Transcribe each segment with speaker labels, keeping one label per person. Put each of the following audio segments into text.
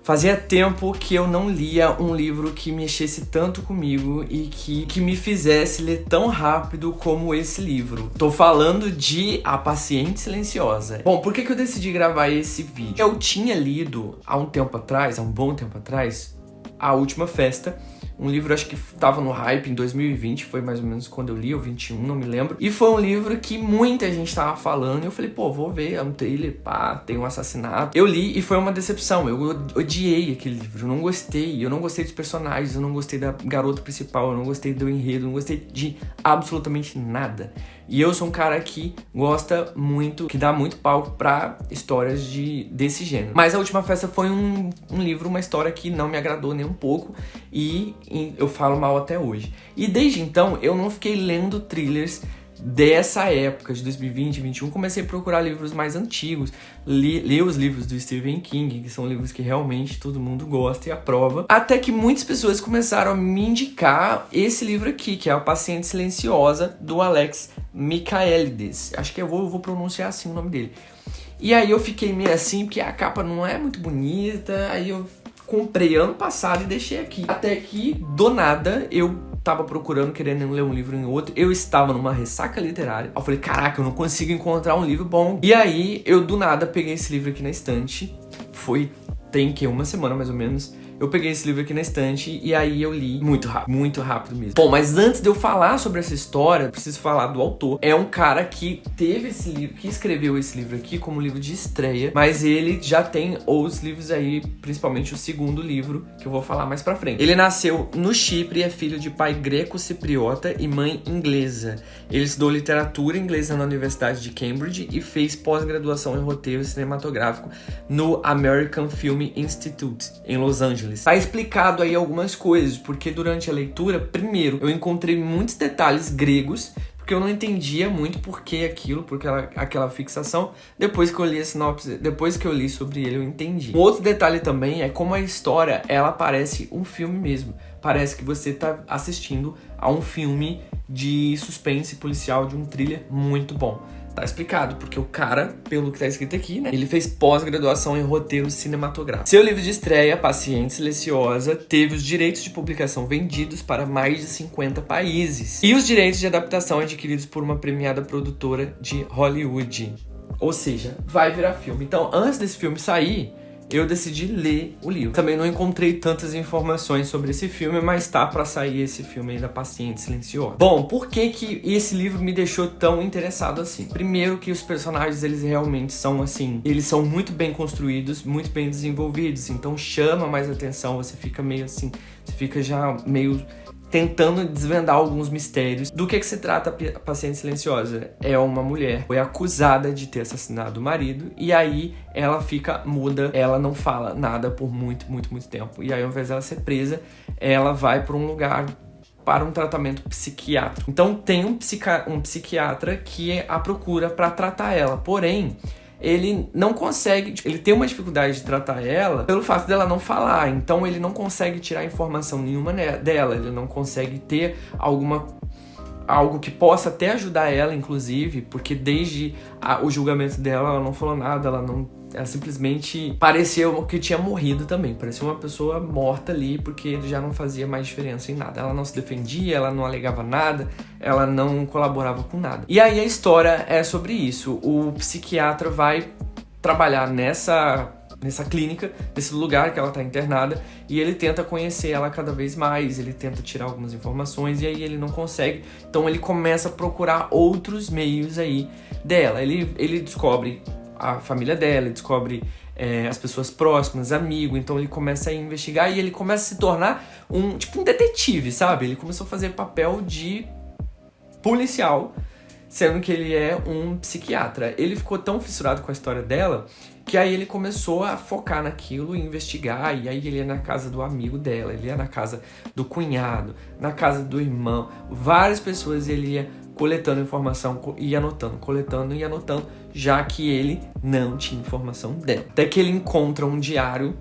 Speaker 1: Fazia tempo que eu não lia um livro que mexesse tanto comigo e que me fizesse ler tão rápido como esse livro. Tô falando de A Paciente Silenciosa. Bom, por que eu decidi gravar esse vídeo? Eu tinha lido há um bom tempo atrás, A Última Festa, um livro, acho que tava no hype em 2020, foi mais ou menos quando eu li, ou 21, não me lembro. E foi um livro que muita gente tava falando, e eu falei, pô, vou ver, é um trailer, pá, tem um assassinato. Eu li e foi uma decepção, eu odiei aquele livro, eu não gostei dos personagens, eu não gostei da garota principal, eu não gostei do enredo, eu não gostei de absolutamente nada. E eu sou um cara que gosta muito, que dá muito palco pra histórias desse gênero. Mas A Última Festa foi um livro, uma história que não me agradou nem um pouco e eu falo mal até hoje. E desde então eu não fiquei lendo thrillers dessa época, de 2020, 2021, comecei a procurar livros mais antigos, li os livros do Stephen King, que são livros que realmente todo mundo gosta e aprova, até que muitas pessoas começaram a me indicar esse livro aqui, que é A Paciente Silenciosa, do Alex Michaelides. Acho que eu vou pronunciar assim o nome dele. E aí eu fiquei meio assim, porque a capa não é muito bonita, aí eu comprei ano passado e deixei aqui. Até que, do nada, eu tava procurando, querendo ler um livro em outro, eu estava numa ressaca literária. Eu falei, caraca, eu não consigo encontrar um livro bom. E aí, eu do nada peguei esse livro aqui na estante. Tem que uma semana mais ou menos. Eu peguei esse livro aqui na estante e aí eu li muito rápido mesmo. Bom, mas antes de eu falar sobre essa história, eu preciso falar do autor. É um cara que teve esse livro, que escreveu esse livro aqui como livro de estreia, mas ele já tem outros livros aí, principalmente o segundo livro, que eu vou falar mais pra frente. Ele nasceu no Chipre, é filho de pai greco-cipriota e mãe inglesa. Ele estudou literatura inglesa na Universidade de Cambridge e fez pós-graduação em roteiro cinematográfico no American Film Institute, em Los Angeles. Tá explicado aí algumas coisas, porque durante a leitura, primeiro, eu encontrei muitos detalhes gregos, porque eu não entendia muito por que aquilo, porque aquela fixação. Depois que eu li a sinopse, depois que eu li sobre ele, eu entendi. Um outro detalhe também é como a história, ela parece um filme mesmo. Parece que você tá assistindo a um filme de suspense policial, de um thriller muito bom. Tá explicado, porque o cara, pelo que tá escrito aqui, né, ele fez pós-graduação em roteiro cinematográfico. Seu livro de estreia, Paciente Silenciosa, teve os direitos de publicação vendidos para mais de 50 países e os direitos de adaptação adquiridos por uma premiada produtora de Hollywood. Ou seja, vai virar filme. Então, antes desse filme sair, eu decidi ler o livro. Também não encontrei tantas informações sobre esse filme, mas tá pra sair esse filme aí da Paciente Silenciosa. Bom, por que esse livro me deixou tão interessado assim? Primeiro que os personagens, eles realmente são assim, eles são muito bem construídos, muito bem desenvolvidos, então chama mais atenção, você fica meio assim, você fica já meio tentando desvendar alguns mistérios. Do que se trata a Paciente Silenciosa? É uma mulher, foi acusada de ter assassinado o marido, e aí ela fica muda, ela não fala nada por muito tempo. E aí, ao invés dela ser presa, ela vai para um lugar para um tratamento psiquiátrico. Então tem um psiquiatra que é à procura para tratar ela, porém ele não consegue, ele tem uma dificuldade de tratar ela pelo fato dela não falar, então ele não consegue tirar informação nenhuma dela, ele não consegue ter algo que possa até ajudar ela, inclusive, porque desde o julgamento dela, ela não falou nada, ela simplesmente pareceu que tinha morrido também, parecia uma pessoa morta ali, porque já não fazia mais diferença em nada. Ela não se defendia, ela não alegava nada, ela não colaborava com nada. E aí a história é sobre isso. O psiquiatra vai trabalhar nessa clínica, nesse lugar que ela tá internada, e ele tenta conhecer ela cada vez mais, ele tenta tirar algumas informações, e aí ele não consegue, então ele começa a procurar outros meios aí dela. Ele descobre a família dela, ele descobre as pessoas próximas, amigo, então ele começa a investigar e ele começa a se tornar um detetive, sabe? Ele começou a fazer papel de policial, sendo que ele é um psiquiatra. Ele ficou tão fissurado com a história dela que aí ele começou a focar naquilo e investigar, e aí ele ia na casa do amigo dela, ele ia na casa do cunhado, na casa do irmão, várias pessoas ele ia coletando informação e anotando, coletando e anotando, já que ele não tinha informação dela. Até que ele encontra um diário,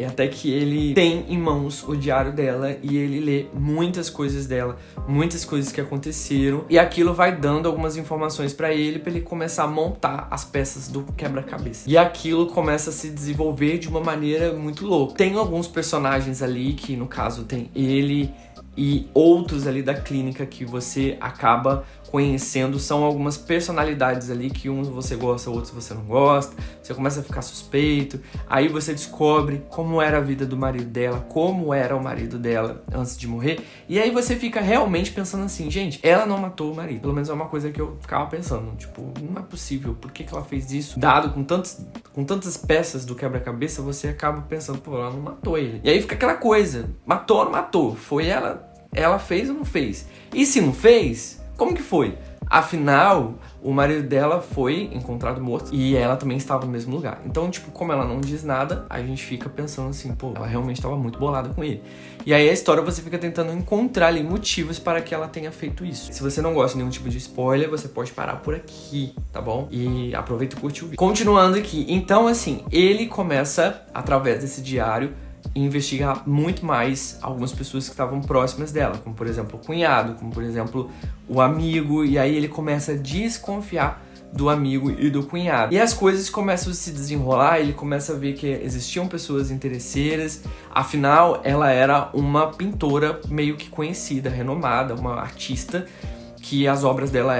Speaker 1: até que ele tem em mãos o diário dela e ele lê muitas coisas dela, muitas coisas que aconteceram, e aquilo vai dando algumas informações pra ele começar a montar as peças do quebra-cabeça. E aquilo começa a se desenvolver de uma maneira muito louca. Tem alguns personagens ali que, no caso, tem ele e outros ali da clínica que você acaba conhecendo. São algumas personalidades ali que uns você gosta, outros você não gosta. Você começa a ficar suspeito. Aí você descobre como era a vida do marido dela, como era o marido dela antes de morrer. E aí você fica realmente pensando assim, gente, ela não matou o marido. Pelo menos é uma coisa que eu ficava pensando, tipo, não é possível, por que ela fez isso? Dado com tantas peças do quebra-cabeça, você acaba pensando, pô, ela não matou ele. E aí fica aquela coisa, matou ou não matou? Foi ela fez ou não fez? E se não fez, como que foi? Afinal, o marido dela foi encontrado morto e ela também estava no mesmo lugar. Então, tipo, como ela não diz nada, a gente fica pensando assim, pô, ela realmente estava muito bolada com ele. E aí a história você fica tentando encontrar ali motivos para que ela tenha feito isso. Se você não gosta de nenhum tipo de spoiler, você pode parar por aqui, tá bom? E aproveita e curte o vídeo. Continuando aqui, então assim, ele começa, através desse diário, investigar muito mais algumas pessoas que estavam próximas dela, como por exemplo o cunhado, como por exemplo o amigo, e aí ele começa a desconfiar do amigo e do cunhado. E as coisas começam a se desenrolar, ele começa a ver que existiam pessoas interesseiras, afinal ela era uma pintora meio que conhecida, renomada, uma artista, que as obras dela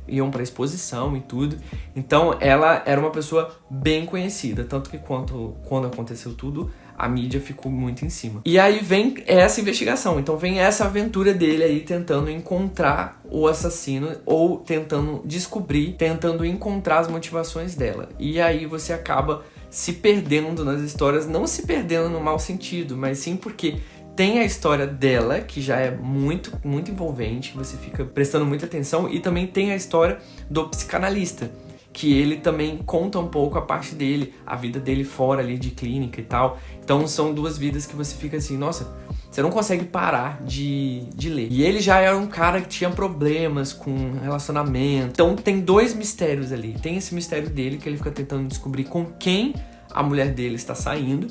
Speaker 1: iam para exposição e tudo. Então ela era uma pessoa bem conhecida, tanto que quando aconteceu tudo, a mídia ficou muito em cima. E aí vem essa investigação, então vem essa aventura dele aí tentando encontrar o assassino ou tentando descobrir, tentando encontrar as motivações dela. E aí você acaba se perdendo nas histórias, não se perdendo no mau sentido, mas sim porque tem a história dela, que já é muito, muito envolvente, você fica prestando muita atenção, e também tem a história do psicanalista, que ele também conta um pouco a parte dele, a vida dele fora ali de clínica e tal. Então são duas vidas que você fica assim, nossa, você não consegue parar de ler. E ele já era um cara que tinha problemas com relacionamento. Então tem dois mistérios ali. Tem esse mistério dele, que ele fica tentando descobrir com quem a mulher dele está saindo.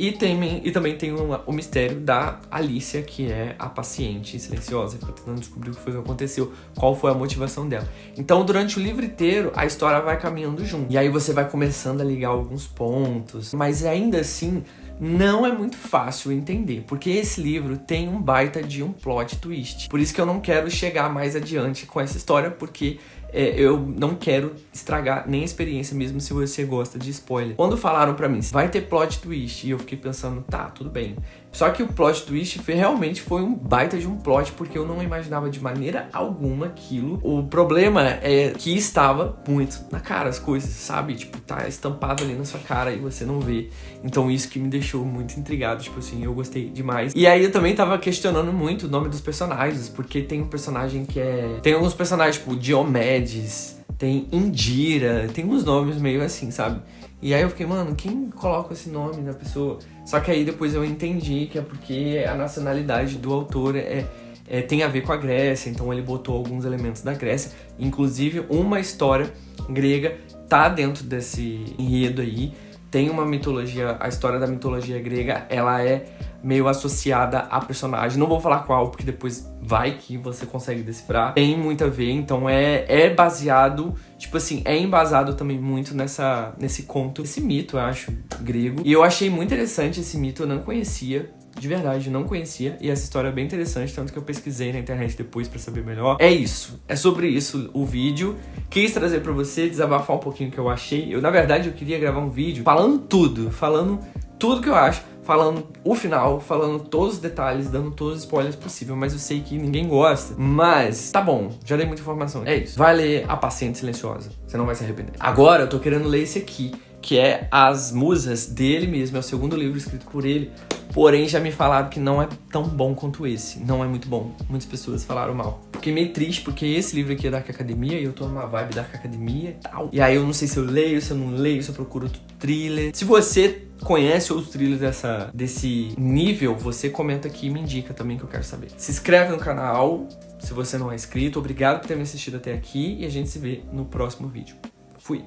Speaker 1: E também tem o mistério da Alicia, que é a paciente silenciosa. Fica tentando descobrir o que foi que aconteceu, qual foi a motivação dela. Então, durante o livro inteiro, a história vai caminhando junto. E aí você vai começando a ligar alguns pontos. Mas ainda assim, não é muito fácil entender, porque esse livro tem um baita de um plot twist. Por isso que eu não quero chegar mais adiante com essa história, porque eu não quero estragar nem a experiência, mesmo se você gosta de spoiler. Quando falaram pra mim, vai ter plot twist, e eu fiquei pensando, tá, tudo bem. Só que o plot twist realmente foi um baita de um plot, porque eu não imaginava de maneira alguma aquilo. O problema é que estava muito na cara as coisas, sabe? Tipo, tá estampado ali na sua cara e você não vê. Então isso que me deixou muito intrigado, tipo assim, eu gostei demais. E aí eu também tava questionando muito o nome dos personagens, porque tem um personagem que tem alguns personagens, tipo, Diomedes, tem Indira, tem uns nomes meio assim, sabe? E aí eu fiquei, mano, quem coloca esse nome na pessoa? Só que aí depois eu entendi que é porque a nacionalidade do autor tem a ver com a Grécia, então ele botou alguns elementos da Grécia. Inclusive, uma história grega tá dentro desse enredo aí. Tem uma mitologia, a história da mitologia grega, ela é meio associada a personagem. Não vou falar qual, porque depois vai que você consegue decifrar. Tem muito a ver, então é baseado, tipo assim, é embasado também muito nesse conto, esse mito, eu acho, grego. E eu achei muito interessante esse mito, eu não conhecia. De verdade, não conhecia, e essa história é bem interessante, tanto que eu pesquisei na internet depois pra saber melhor. É isso, é sobre isso o vídeo. Quis trazer pra você, desabafar um pouquinho o que eu achei. Na verdade, eu queria gravar um vídeo falando tudo que eu acho, falando o final, falando todos os detalhes, dando todos os spoilers possíveis, mas eu sei que ninguém gosta. Mas, tá bom, já dei muita informação. É isso, vai ler A Paciente Silenciosa, você não vai se arrepender. Agora, eu tô querendo ler esse aqui, que é As Musas, dele mesmo, é o segundo livro escrito por ele. Porém, já me falaram que não é tão bom quanto esse. Não é muito bom. Muitas pessoas falaram mal. Fiquei meio triste, porque esse livro aqui é Dark Academia, e eu tô numa vibe Dark Academia e tal. E aí eu não sei se eu leio, se eu não leio, se eu procuro outro thriller. Se você conhece outros thrillers desse nível, você comenta aqui e me indica também, que eu quero saber. Se inscreve no canal, Se você não é inscrito, obrigado por ter me assistido até aqui e a gente se vê no próximo vídeo. Fui!